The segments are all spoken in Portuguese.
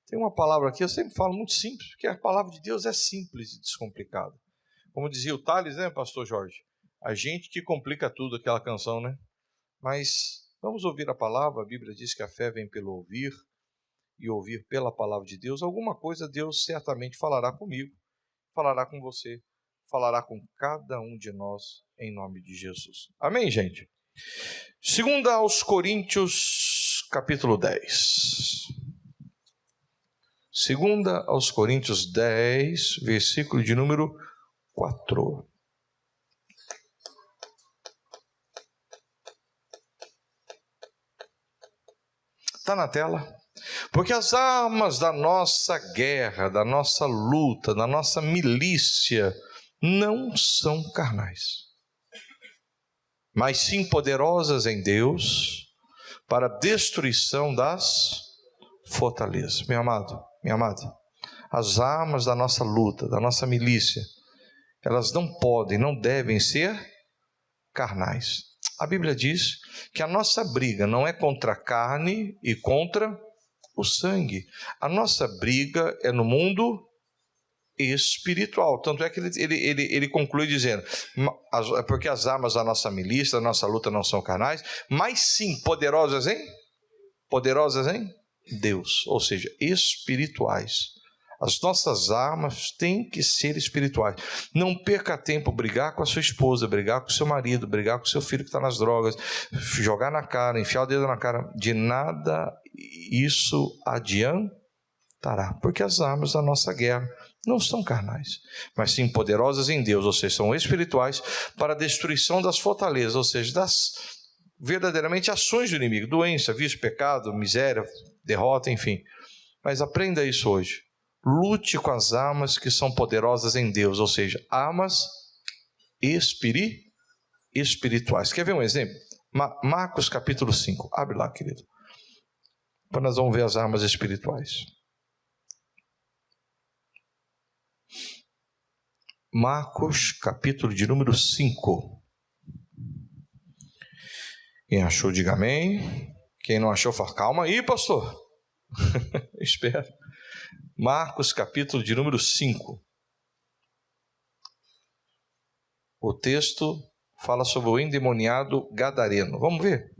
Tem uma palavra aqui, eu sempre falo muito simples, porque a palavra de Deus é simples e descomplicada. Como dizia o Thales, né, pastor Jorge? A gente que complica tudo, aquela canção, né? Mas vamos ouvir a palavra. A Bíblia diz que a fé vem pelo ouvir, e ouvir pela palavra de Deus. Alguma coisa Deus certamente falará comigo, falará com você, falará com cada um de nós, em nome de Jesus. Amém, gente? 2 aos Coríntios, capítulo 10. 2 aos Coríntios 10, versículo de número 4. Está na tela? Porque as armas da nossa guerra, da nossa luta, da nossa milícia, não são carnais, mas sim poderosas em Deus, para a destruição das fortalezas. Meu amado, minha amada, as armas da nossa luta, da nossa milícia, elas não podem, não devem ser carnais. A Bíblia diz que a nossa briga não é contra a carne e contra o sangue. A nossa briga é no mundo espiritual. Tanto é que ele conclui dizendo, porque as armas da nossa milícia, da nossa luta não são carnais, mas sim poderosas em Deus, ou seja, espirituais. As nossas armas têm que ser espirituais. Não perca tempo brigar com a sua esposa, brigar com o seu marido, brigar com o seu filho que está nas drogas, jogar na cara, enfiar o dedo na cara. De nada isso adiantará, porque as armas da nossa guerra não são carnais, mas sim poderosas em Deus, ou seja, são espirituais, para a destruição das fortalezas, ou seja, das verdadeiramente ações do inimigo, doença, vício, pecado, miséria, derrota, enfim. Mas aprenda isso hoje. Lute com as armas que são poderosas em Deus, ou seja, armas espirituais. Quer ver um exemplo? Marcos capítulo 5. Abre lá, querido. Então nós vamos ver as armas espirituais. Marcos capítulo de número 5. Quem achou, diga amém. Quem não achou, fala, calma aí, pastor. Espera. Marcos capítulo de número 5. O texto fala sobre o endemoniado gadareno. Vamos ver.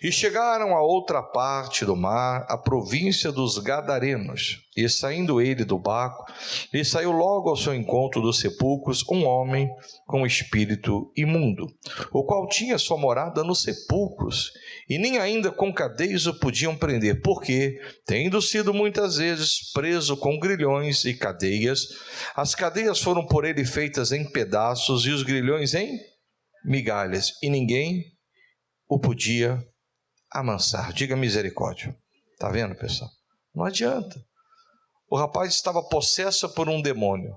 E chegaram a outra parte do mar, a província dos Gadarenos. E saindo ele do barco, lhe saiu logo ao seu encontro dos sepulcros um homem com espírito imundo, o qual tinha sua morada nos sepulcros, e nem ainda com cadeias o podiam prender, porque, tendo sido muitas vezes preso com grilhões e cadeias, as cadeias foram por ele feitas em pedaços e os grilhões em migalhas, e ninguém o podia amansar. Diga misericórdia. Está vendo, pessoal? Não adianta. O rapaz estava possesso por um demônio,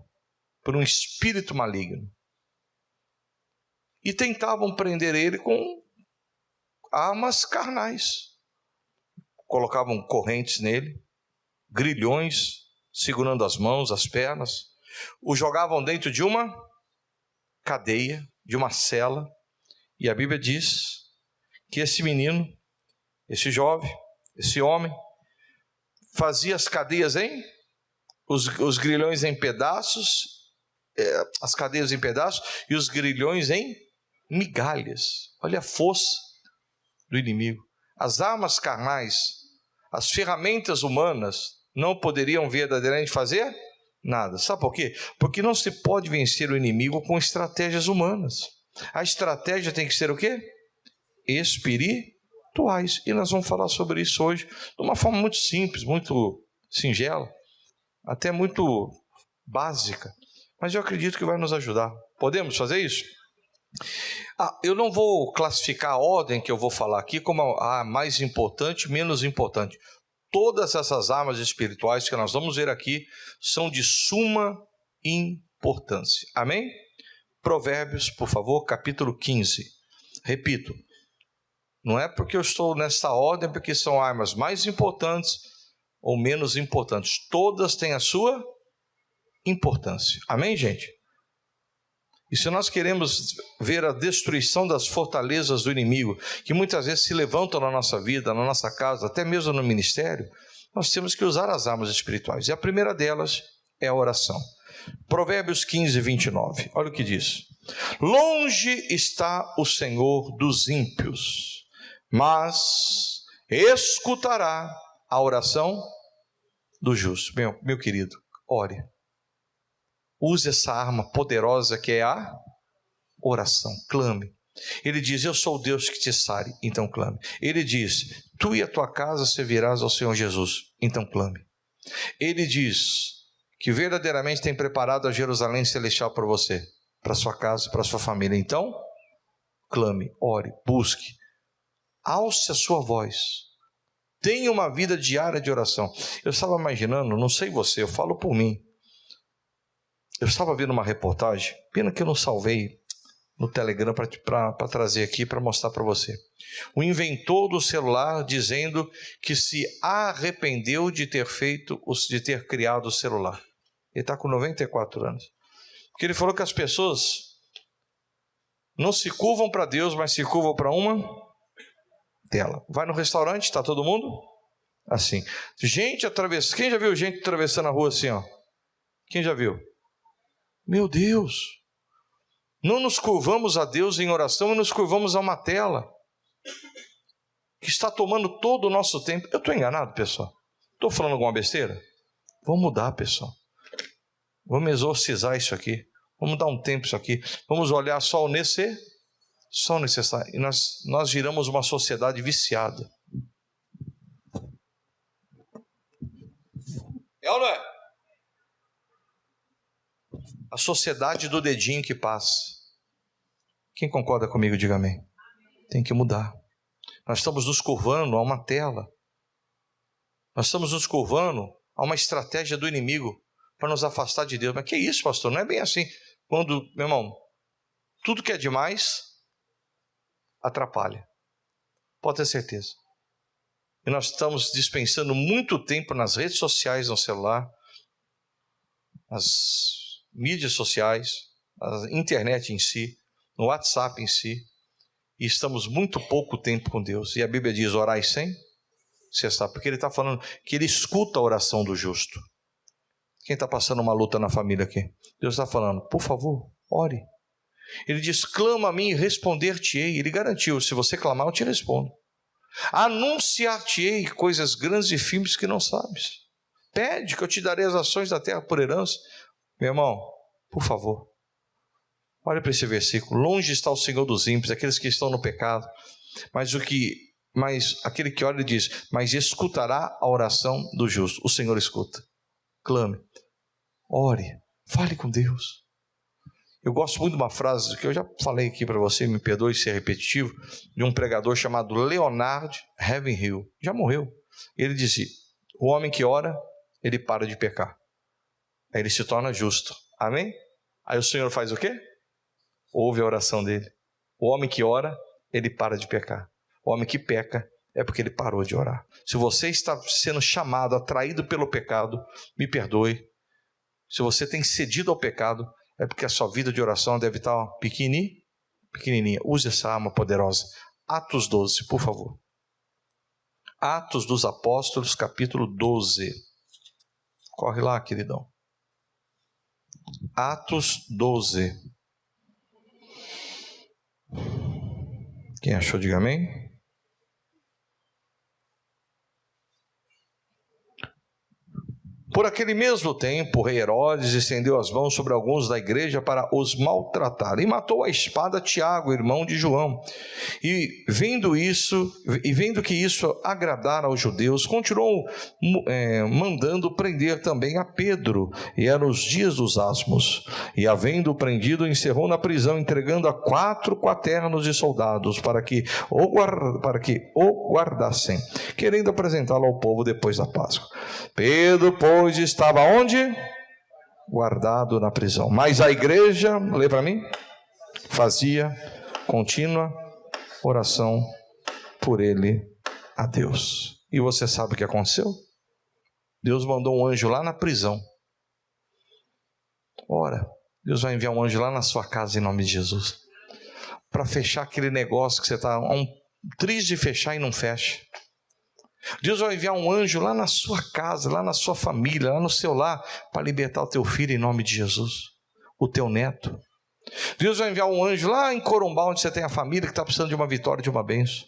por um espírito maligno, e tentavam prender ele com armas carnais. Colocavam correntes nele, grilhões segurando as mãos, as pernas, o jogavam dentro de uma cadeia, de uma cela, e a Bíblia diz que esse menino, esse jovem, esse homem, fazia as cadeias os grilhões em pedaços, as cadeias em pedaços e os grilhões em migalhas. Olha a força do inimigo. As armas carnais, as ferramentas humanas não poderiam verdadeiramente fazer nada. Sabe por quê? Porque não se pode vencer o inimigo com estratégias humanas. A estratégia tem que ser o quê? Espirituais. E nós vamos falar sobre isso hoje de uma forma muito simples, muito singela, até muito básica, mas eu acredito que vai nos ajudar. Podemos fazer isso? Eu não vou classificar a ordem que eu vou falar aqui como a mais importante, menos importante. Todas essas armas espirituais que nós vamos ver aqui são de suma importância. Amém? Provérbios, por favor, capítulo 15. Repito, não é porque eu estou nessa ordem, porque são armas mais importantes ou menos importantes. Todas têm a sua importância. Amém, gente? E se nós queremos ver a destruição das fortalezas do inimigo, que muitas vezes se levantam na nossa vida, na nossa casa, até mesmo no ministério, nós temos que usar as armas espirituais. E a primeira delas é a oração. Provérbios 15, 29. Olha o que diz. Longe está o Senhor dos ímpios, mas escutará a oração do justo. Meu querido, ore. Use essa arma poderosa que é a oração. Clame. Ele diz, eu sou o Deus que te sare, então clame. Ele diz, tu e a tua casa servirás ao Senhor Jesus, então clame. Ele diz que verdadeiramente tem preparado a Jerusalém celestial para você, para sua casa, para sua família. Então, clame, ore, busque, alce a sua voz, tenha uma vida diária de oração. Eu estava imaginando, não sei você, eu falo por mim. Eu estava vendo uma reportagem, pena que eu não salvei no Telegram para trazer aqui, para mostrar para você. O inventor do celular dizendo que se arrependeu de ter criado o celular. Ele está com 94 anos. Porque ele falou que as pessoas não se curvam para Deus, mas se curvam para uma tela. Vai no restaurante, está todo mundo assim. Gente atravessando. Quem já viu gente atravessando a rua assim, ó? Quem já viu? Meu Deus! Não nos curvamos a Deus em oração e nos curvamos a uma tela que está tomando todo o nosso tempo. Eu estou enganado, pessoal? Estou falando alguma besteira? Vamos mudar, pessoal. Vamos exorcizar isso aqui. Vamos dar um tempo isso aqui. Vamos olhar só o necessário. E nós viramos uma sociedade viciada. É ou não é? A sociedade do dedinho que passa. Quem concorda comigo, diga amém. Tem que mudar. Nós estamos nos curvando a uma tela. Nós estamos nos curvando a uma estratégia do inimigo para nos afastar de Deus. Mas que isso, pastor? Não é bem assim. Quando, meu irmão, tudo que é demais atrapalha. Pode ter certeza. E nós estamos dispensando muito tempo nas redes sociais, no celular, nas mídias sociais, na internet em si, no WhatsApp em si, e estamos muito pouco tempo com Deus. E a Bíblia diz, orai sem cessar, porque ele está falando que ele escuta a oração do justo. Quem está passando uma luta na família aqui? Deus está falando, por favor, ore. Ele diz, clama a mim e responder-te-ei. Ele garantiu, se você clamar eu te respondo. Anunciar-te-ei coisas grandes e firmes que não sabes. Pede que eu te darei as ações da terra por herança. Meu irmão, por favor, olha para esse versículo. Longe está o Senhor dos ímpios, aqueles que estão no pecado. Mas aquele que olha diz, mas escutará a oração do justo. O Senhor escuta. Clame, ore, fale com Deus. Eu gosto muito de uma frase que eu já falei aqui para você, me perdoe ser repetitivo, de um pregador chamado Leonard Ravenhill. Já morreu. Ele dizia, o homem que ora, ele para de pecar. Aí ele se torna justo. Amém? Aí o Senhor faz o quê? Ouve a oração dele. O homem que ora, ele para de pecar. O homem que peca é porque ele parou de orar. Se você está sendo chamado, atraído pelo pecado, me perdoe. Se você tem cedido ao pecado, é porque a sua vida de oração deve estar pequenininha. Use essa arma poderosa. Atos 12, por favor. Atos dos Apóstolos, capítulo 12. Corre lá, queridão. Atos 12. Quem achou, diga amém. Por aquele mesmo tempo, o rei Herodes estendeu as mãos sobre alguns da igreja para os maltratar, e matou à espada Tiago, irmão de João. E vendo que isso agradara aos judeus, continuou mandando prender também a Pedro, e eram os dias dos asmos. E havendo prendido, encerrou na prisão, entregando a 4 quaternos de soldados para que o guardassem, querendo apresentá-lo ao povo depois da Páscoa. Pedro, pois, estava onde? Guardado na prisão. Mas a igreja, lê para mim, fazia contínua oração por ele a Deus. E você sabe o que aconteceu? Deus mandou um anjo lá na prisão. Ora, Deus vai enviar um anjo lá na sua casa em nome de Jesus, para fechar aquele negócio que você está a um triz de fechar e não fecha. Deus vai enviar um anjo lá na sua casa, lá na sua família, lá no seu lar, para libertar o teu filho em nome de Jesus, o teu neto. Deus vai enviar um anjo lá em Corumbá, onde você tem a família que está precisando de uma vitória, de uma bênção.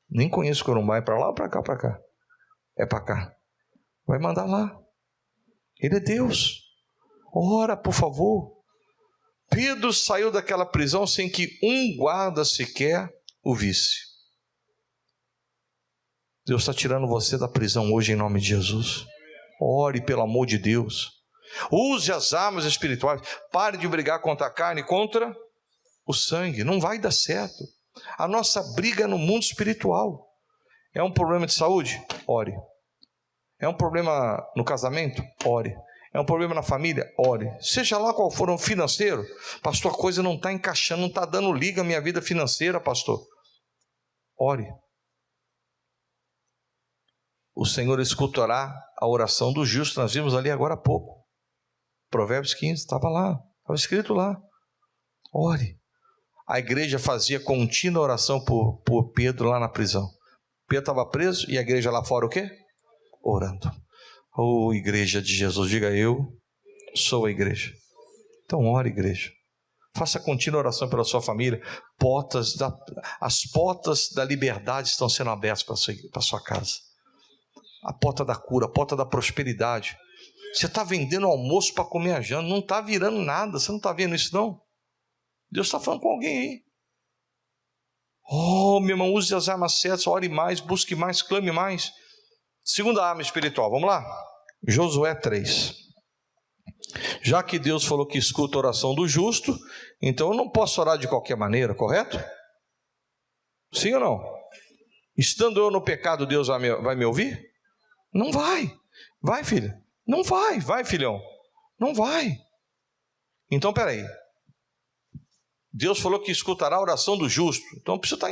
Nem conheço Corumbá, é para lá ou para cá? Para cá. É para cá. Vai mandar lá. Ele é Deus. Ora, por favor. Pedro saiu daquela prisão sem que um guarda sequer o visse. Deus está tirando você da prisão hoje em nome de Jesus. Ore pelo amor de Deus. Use as armas espirituais. Pare de brigar contra a carne e contra o sangue. Não vai dar certo. A nossa briga é no mundo espiritual. É um problema de saúde? Ore. É um problema no casamento? Ore. É um problema na família? Ore. Seja lá qual for o financeiro. Pastor, a coisa não está encaixando, não está dando liga a minha vida financeira, pastor. Ore. O Senhor escutará a oração do justo. Nós vimos ali agora há pouco. Provérbios 15, estava lá. Estava escrito lá. Ore. A igreja fazia contínua oração por Pedro lá na prisão. Pedro estava preso e a igreja lá fora o quê? Orando. Oh, igreja de Jesus, diga: eu sou a igreja. Então ore, igreja. Faça contínua oração pela sua família. As portas da liberdade estão sendo abertas para a sua casa. A porta da cura, a porta da prosperidade. Você está vendendo almoço para comer a janta, não está virando nada. Você não está vendo isso não? Deus está falando com alguém aí. Oh, meu irmão, use as armas certas, ore mais, busque mais, clame mais. Segunda arma espiritual, vamos lá? Josué 3. Já que Deus falou que escuta a oração do justo, então eu não posso orar de qualquer maneira, correto? Sim ou não? Estando eu no pecado, Deus vai me ouvir? Não vai. Vai, filha. Não vai. Vai, filhão. Não vai. Então, peraí. Deus falou que escutará a oração do justo. Então, precisa estar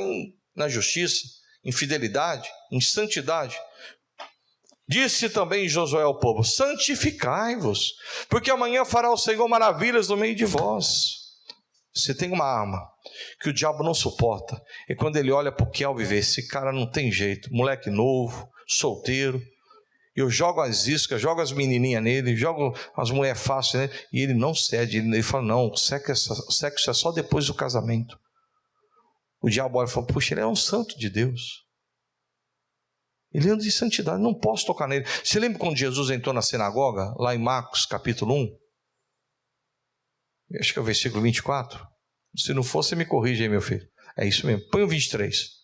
na justiça, em fidelidade, em santidade. Disse também Josué ao povo: santificai-vos, porque amanhã fará o Senhor maravilhas no meio de vós. Você tem uma arma que o diabo não suporta. E quando ele olha para o Kelvin e vê: esse cara não tem jeito, moleque novo, solteiro, eu jogo as iscas, jogo as menininhas nele, jogo as mulheres fáceis nele, e ele não cede. Ele fala: não, o sexo é só depois do casamento. O diabo olha e fala: puxa, ele é um santo de Deus, ele anda de santidade, não posso tocar nele. Você lembra quando Jesus entrou na sinagoga, lá em Marcos capítulo 1? Acho que é o versículo 24. Se não for, você me corrige aí, meu filho. É isso mesmo, põe o 23.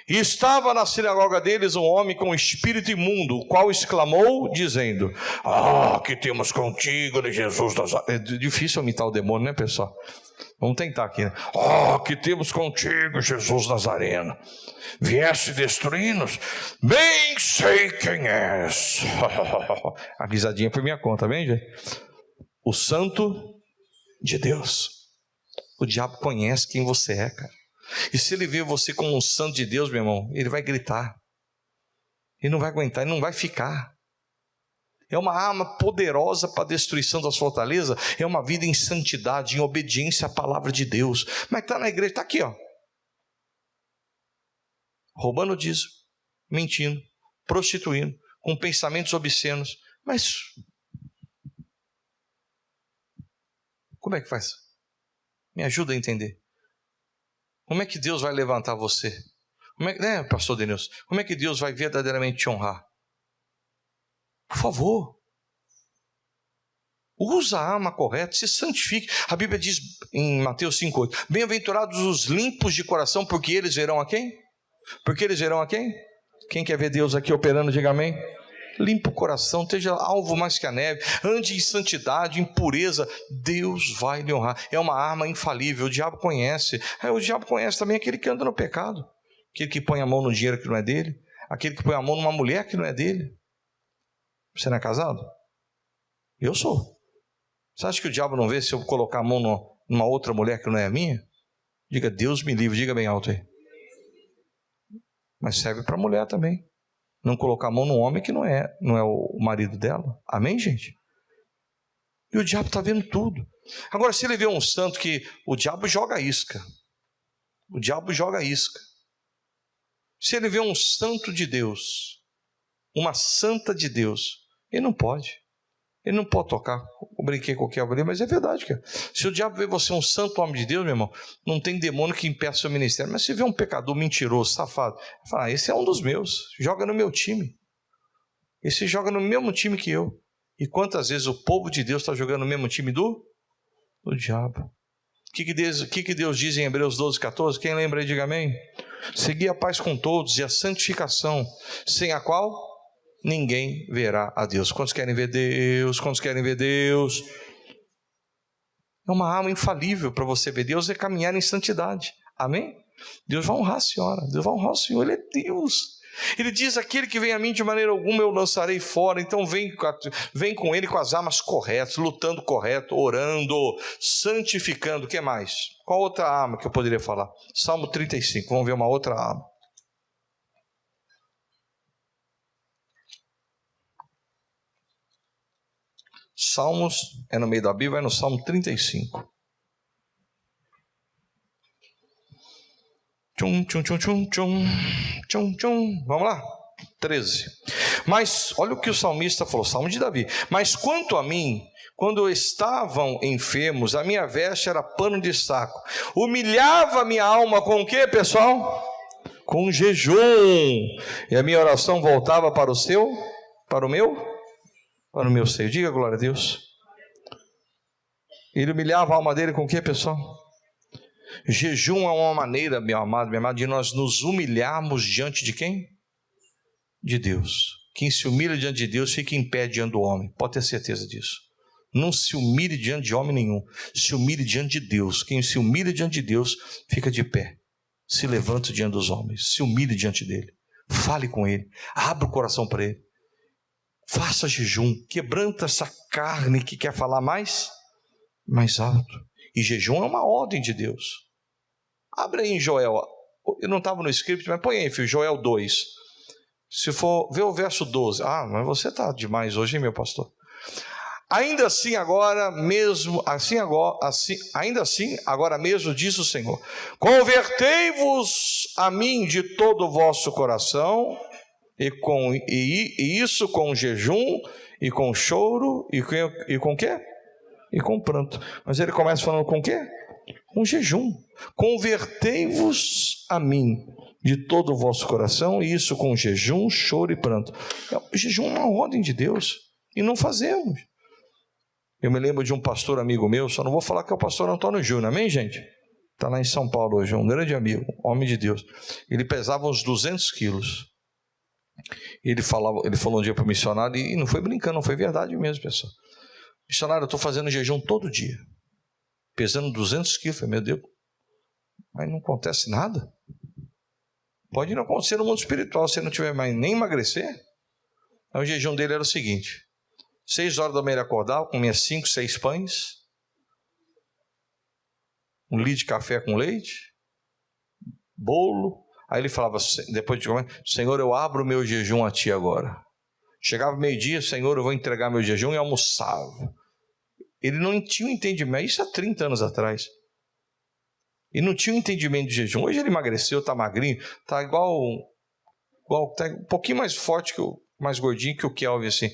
E estava na sinagoga deles um homem com espírito imundo, o qual exclamou, dizendo: que temos contigo, de Jesus Nazareno. É difícil imitar o demônio, né, pessoal? Vamos tentar aqui, né? Que temos contigo, Jesus Nazareno. Vieste destruir-nos? Bem sei quem és. A risadinha por minha conta, bem, gente? O santo de Deus. O diabo conhece quem você é, cara. E se ele vê você como um santo de Deus, meu irmão, ele vai gritar. Ele não vai aguentar, ele não vai ficar. É uma arma poderosa para a destruição das fortalezas. É uma vida em santidade, em obediência à palavra de Deus. Mas está na igreja, está aqui, ó. Roubando dízimo, mentindo, prostituindo, com pensamentos obscenos. Mas como é que faz? Me ajuda a entender. Como é que Deus vai levantar você? Pastor Denilson? Como é que Deus vai verdadeiramente te honrar? Por favor, usa a arma correta, se santifique. A Bíblia diz em Mateus 5,8: bem-aventurados os limpos de coração, porque eles verão a quem? Porque eles verão a quem? Quem quer ver Deus aqui operando, diga amém. Limpa o coração, esteja alvo mais que a neve, ande em santidade, em pureza, Deus vai lhe honrar. É uma arma infalível, o diabo conhece. O diabo conhece também aquele que anda no pecado, aquele que põe a mão no dinheiro que não é dele, aquele que põe a mão numa mulher que não é dele. Você não é casado? Eu sou. Você acha que o diabo não vê se eu colocar a mão numa outra mulher que não é a minha? Diga: Deus me livre, diga bem alto aí. Mas serve para a mulher também. Não colocar a mão num homem que não é o marido dela. Amém, gente? E o diabo está vendo tudo. Agora, se ele vê um santo que o diabo joga isca. O diabo joga isca. Se ele vê um santo de Deus, uma santa de Deus, ele não pode. Ele não pode tocar. Eu brinquei com o Kelvin ali, mas é verdade, cara. Se o diabo vê você um santo homem de Deus, meu irmão, não tem demônio que impeça o seu ministério. Mas se vê um pecador mentiroso, safado, fala, esse é um dos meus, joga no meu time. Esse joga no mesmo time que eu. E quantas vezes o povo de Deus está jogando no mesmo time do diabo? O que Deus diz em Hebreus 12, 14? Quem lembra aí, diga amém. Seguir a paz com todos e a santificação, sem a qual ninguém verá a Deus. Quantos querem ver Deus? Quantos querem ver Deus? É uma arma infalível para você ver Deus, é caminhar em santidade. Amém? Deus vai honrar a senhora, Deus vai honrar o Senhor, Ele é Deus. Ele diz, aquele que vem a mim de maneira alguma eu lançarei fora. Então vem com ele com as armas corretas, lutando correto, orando, santificando. O que mais? Qual outra arma que eu poderia falar? Salmo 35, vamos ver uma outra arma. Salmos, é no meio da Bíblia, é no Salmo 35. Vamos lá, 13. Mas olha o que o salmista falou, Salmo de Davi. Mas quanto a mim, quando estavam enfermos, a minha veste era pano de saco. Humilhava a minha alma com o que, pessoal? Com jejum. E a minha oração voltava para o meu seio. Diga glória a Deus. Ele humilhava a alma dele com o que, pessoal? Jejum é uma maneira, meu amado, minha amada, de nós nos humilharmos diante de quem? De Deus. Quem se humilha diante de Deus fica em pé diante do homem, pode ter certeza disso. Não se humilhe diante de homem nenhum, se humilhe diante de Deus. Quem se humilha diante de Deus fica de pé, se levanta diante dos homens, se humilhe diante dele, fale com ele, abra o coração para ele, faça jejum, quebranta essa carne que quer falar mais alto. E jejum é uma ordem de Deus. Abre aí em Joel, eu não estava no script, mas põe aí, filho, Joel 2. Se for ver o verso 12. Ah, mas você está demais hoje, hein, meu pastor? Ainda assim, agora mesmo, agora mesmo, diz o Senhor: convertei-vos a mim de todo o vosso coração, e isso com jejum, e com choro, e com quê? E com pranto. Mas ele começa falando com o quê? Com jejum. Convertei-vos a mim de todo o vosso coração, e isso com jejum, choro e pranto. O jejum é uma ordem de Deus, e não fazemos. Eu me lembro de um pastor amigo meu, só não vou falar que é o pastor Antônio Júnior, amém, gente? Está lá em São Paulo hoje, um grande amigo, homem de Deus. Ele pesava uns 200 quilos. Ele falou um dia para o missionário, e não foi brincando, não foi verdade mesmo, pessoal. Missionário, eu estou fazendo jejum todo dia, pesando 200 quilos. Eu falei, meu Deus, mas não acontece nada? Pode não acontecer no mundo espiritual, se não tiver mais nem emagrecer. Aí o jejum dele era o seguinte: 6 horas da manhã ele acordava, comia 5, 6 pães, 1 litro de café com leite, bolo. Aí ele falava, depois de comer, Senhor, eu abro o meu jejum a Ti agora. Chegava meio-dia, Senhor, eu vou entregar meu jejum, e almoçava. Ele não tinha um entendimento, isso há 30 anos atrás. Ele não tinha um entendimento de jejum. Hoje ele emagreceu, está magrinho, está igual, tá um pouquinho mais forte, mais gordinho que o Kelvin, assim.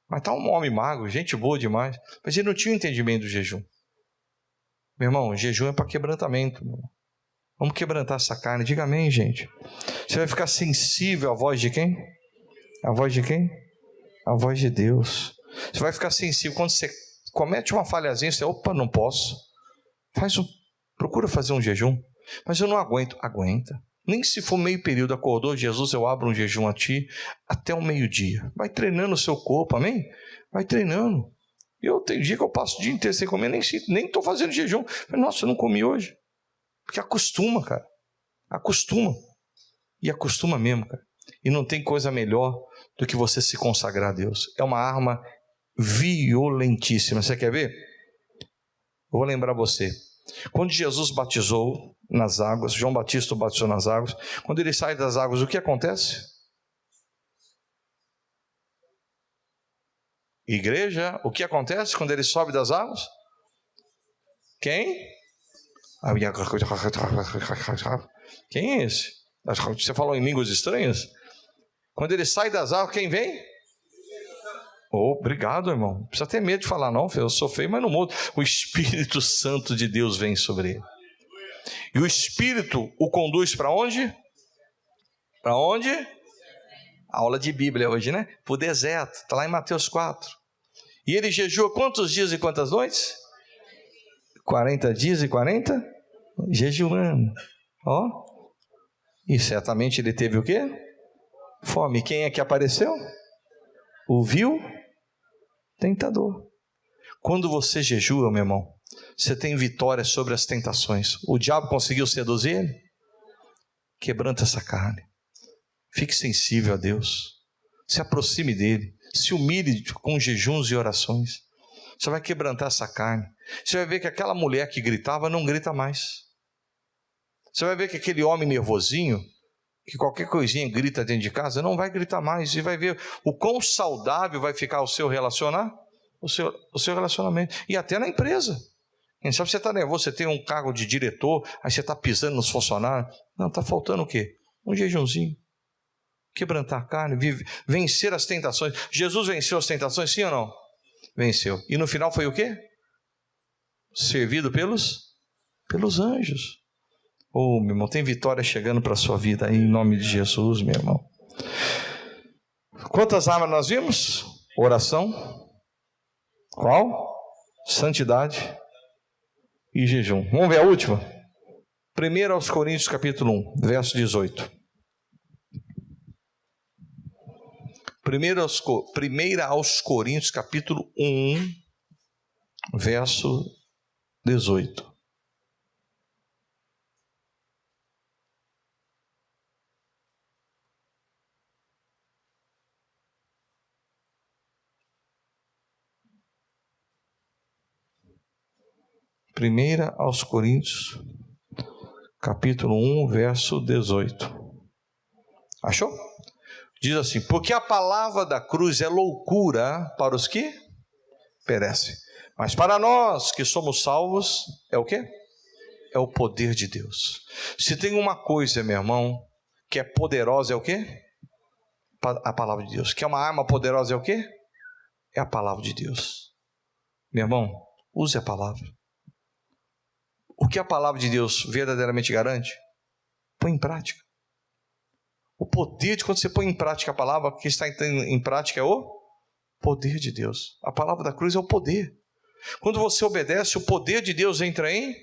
Mas está um homem magro, gente boa demais. Mas ele não tinha um entendimento do jejum. Meu irmão, jejum é para quebrantamento. Meu irmão. Vamos quebrantar essa carne, diga amém, gente. Você vai ficar sensível à voz de quem? A voz de quem? A voz de Deus. Você vai ficar sensível. Quando você comete uma falhazinha, você, opa, não posso. Procura fazer um jejum. Mas eu não aguento. Aguenta. Nem se for meio período, acordou, Jesus, eu abro um jejum a Ti, até o meio-dia. Vai treinando o seu corpo, amém? Vai treinando. Eu tenho dia que eu passo o dia inteiro sem comer, nem estou fazendo jejum. Nossa, eu não comi hoje. Porque acostuma, cara. Acostuma. E acostuma mesmo, cara. E não tem coisa melhor do que você se consagrar a Deus. É uma arma violentíssima. Você quer ver? Eu vou lembrar você. Quando Jesus batizou nas águas, João Batista batizou nas águas, quando ele sai das águas, o que acontece? Igreja, o que acontece quando ele sobe das águas? Quem? Quem é esse? Você falou em línguas estranhas? Quando ele sai das águas, quem vem? Oh, obrigado, irmão. Não precisa ter medo de falar, não. Eu sou feio, mas não mudo. O Espírito Santo de Deus vem sobre ele. E o Espírito o conduz para onde? Para onde? Aula de Bíblia hoje, né? Para o deserto. Está lá em Mateus 4. E ele jejua quantos dias e quantas noites? 40 dias e 40? Jejuando. Ó. E certamente ele teve o quê? Fome. Quem é que apareceu? O vil tentador. Quando você jejua, meu irmão, você tem vitória sobre as tentações. O diabo conseguiu seduzir ele? Quebranta essa carne. Fique sensível a Deus. Se aproxime dele. Se humilhe com jejuns e orações. Você vai quebrantar essa carne. Você vai ver que aquela mulher que gritava não grita mais. Você vai ver que aquele homem nervosinho, que qualquer coisinha grita dentro de casa, não vai gritar mais. E vai ver o quão saudável vai ficar o seu relacionamento. E até na empresa. Quem sabe você está nervoso, você tem um cargo de diretor, aí você está pisando nos funcionários. Não, está faltando o quê? Um jejunzinho. Quebrantar a carne, vencer as tentações. Jesus venceu as tentações, sim ou não? Venceu. E no final foi o quê? Servido pelos anjos. Oh, meu irmão, tem vitória chegando para a sua vida aí, em nome de Jesus, meu irmão. Quantas armas nós vimos? Oração. Qual? Santidade e jejum. Vamos ver a última? 1 Coríntios capítulo 1, verso 18. 1 Coríntios capítulo 1, verso 18. Primeira aos Coríntios, capítulo 1, verso 18. Achou? Diz assim: porque a palavra da cruz é loucura para os que perecem, mas para nós que somos salvos, é o quê? É o poder de Deus. Se tem uma coisa, meu irmão, que é poderosa, é o quê? A palavra de Deus. Que é uma arma poderosa, é o quê? É a palavra de Deus. Meu irmão, use a palavra. O que a palavra de Deus verdadeiramente garante? Põe em prática. O poder de quando você põe em prática a palavra, que está em prática é o poder de Deus. A palavra da cruz é o poder. Quando você obedece, o poder de Deus entra em.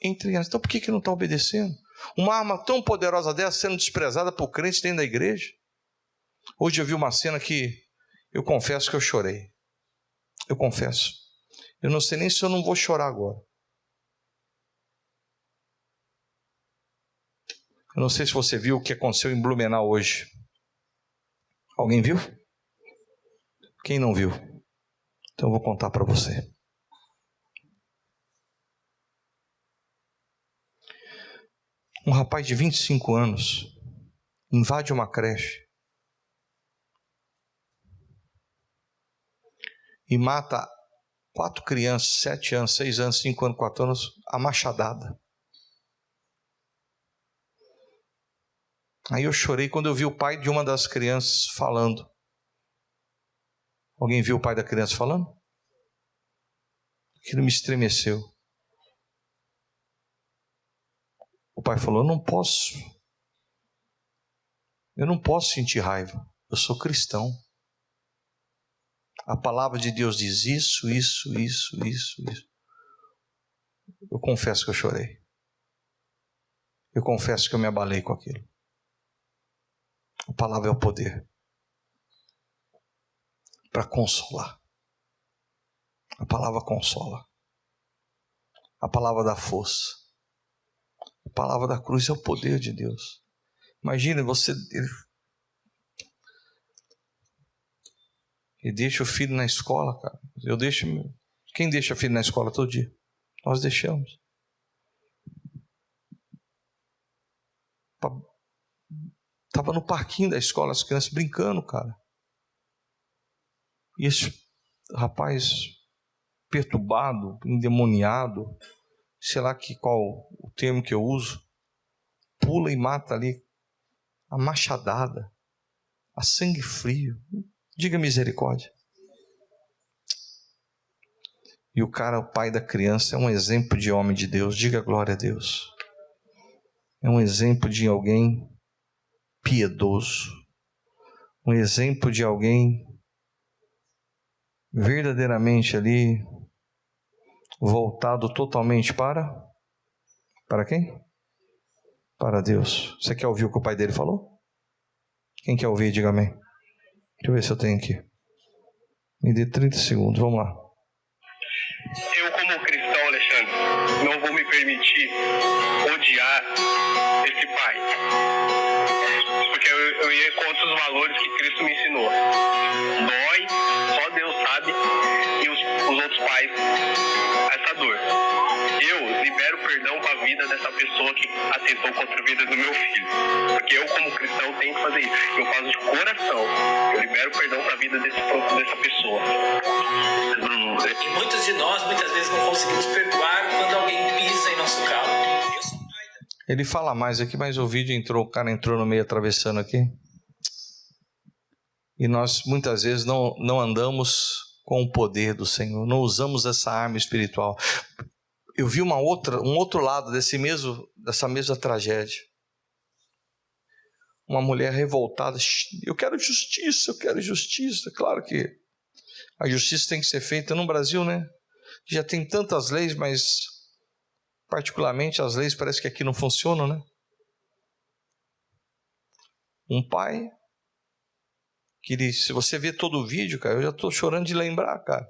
Então por que não está obedecendo? Uma arma tão poderosa dessa sendo desprezada por crentes dentro da igreja. Hoje eu vi uma cena que eu confesso que eu chorei. Eu confesso. Eu não sei nem se eu não vou chorar agora. Eu não sei se você viu o que aconteceu em Blumenau hoje. Alguém viu? Quem não viu? Então eu vou contar para você. Um rapaz de 25 anos invade uma creche e mata 4 crianças, 7 anos, 6 anos, 5 anos, 4 anos, a machadada. Aí eu chorei quando eu vi o pai de uma das crianças falando. Alguém viu o pai da criança falando? Aquilo me estremeceu. O pai falou: eu não posso sentir raiva, eu sou cristão. A palavra de Deus diz isso. Eu confesso que eu chorei. Eu confesso que eu me abalei com aquilo. A palavra é o poder para consolar. A palavra consola. A palavra dá força. A palavra da cruz é o poder de Deus. Imagine você... Ele deixa o filho na escola, cara. Quem deixa o filho na escola todo dia? Nós deixamos. Estava no parquinho da escola, as crianças brincando, cara. E esse rapaz perturbado, endemoniado, sei lá qual o termo que eu uso, pula e mata ali a machadada, a sangue frio. Diga misericórdia. E o cara, o pai da criança, é um exemplo de homem de Deus. Diga glória a Deus. É um exemplo de alguém piedoso. Um exemplo de alguém verdadeiramente ali voltado totalmente para quem? Para Deus. Você quer ouvir o que o pai dele falou? Quem quer ouvir, diga amém. Deixa eu ver se eu tenho aqui. Me dê 30 segundos, vamos lá. Eu, como cristão, Alexandre, não vou me permitir odiar esse pai, porque eu ia contra os valores que Cristo me ensinou. Dói, só Deus sabe, e os outros pais, essa dor. Eu libero perdão para a vida dessa pessoa que atentou contra a vida do meu filho, porque eu, como cristão, tenho que fazer isso. Eu faço de coração. Eu libero perdão para a vida dessa pessoa. Bruno, que muitos de nós, muitas vezes, não conseguimos perdoar quando alguém pisa em nosso carro. Eu sou pai. Ele fala mais aqui, mas o vídeo entrou, o cara entrou no meio atravessando aqui. E nós muitas vezes não andamos com o poder do Senhor, não usamos essa arma espiritual. Eu vi um outro lado dessa mesma tragédia. Uma mulher revoltada, eu quero justiça. Claro que a justiça tem que ser feita no Brasil, né? Já tem tantas leis, mas particularmente as leis parece que aqui não funcionam, né? Um pai, se você vê todo o vídeo, cara, eu já estou chorando de lembrar, cara.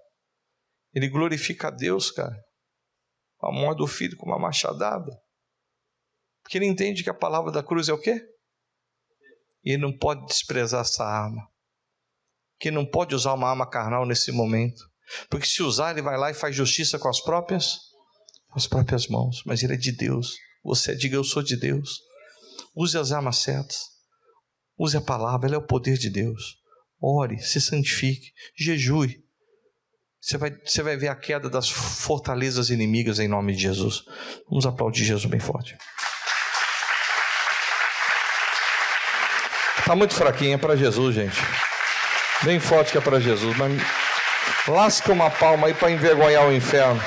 Ele glorifica a Deus, cara. A morte do filho com uma machadada. Porque ele entende que a palavra da cruz é o quê? E ele não pode desprezar essa arma. Que não pode usar uma arma carnal nesse momento. Porque se usar, ele vai lá e faz justiça com as próprias mãos. Mas ele é de Deus. Você diga, eu sou de Deus. Use as armas certas. Use a palavra, ela é o poder de Deus. Ore, se santifique, jejue. Você vai ver a queda das fortalezas inimigas em nome de Jesus. Vamos aplaudir Jesus bem forte. Está muito fraquinho, é para Jesus, gente. Bem forte que é para Jesus. Mas lasca uma palma aí para envergonhar o inferno.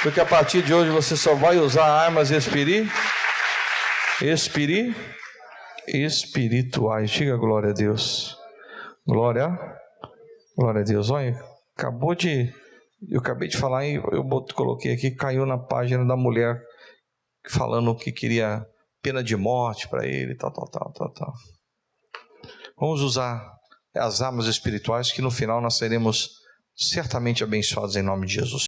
Porque a partir de hoje você só vai usar armas espirituais. Diga glória a Deus. Glória a Deus. Olha, eu acabei de falar e eu coloquei aqui, caiu na página da mulher falando que queria pena de morte para ele, tal. Vamos usar as armas espirituais que no final nós seremos certamente abençoados em nome de Jesus.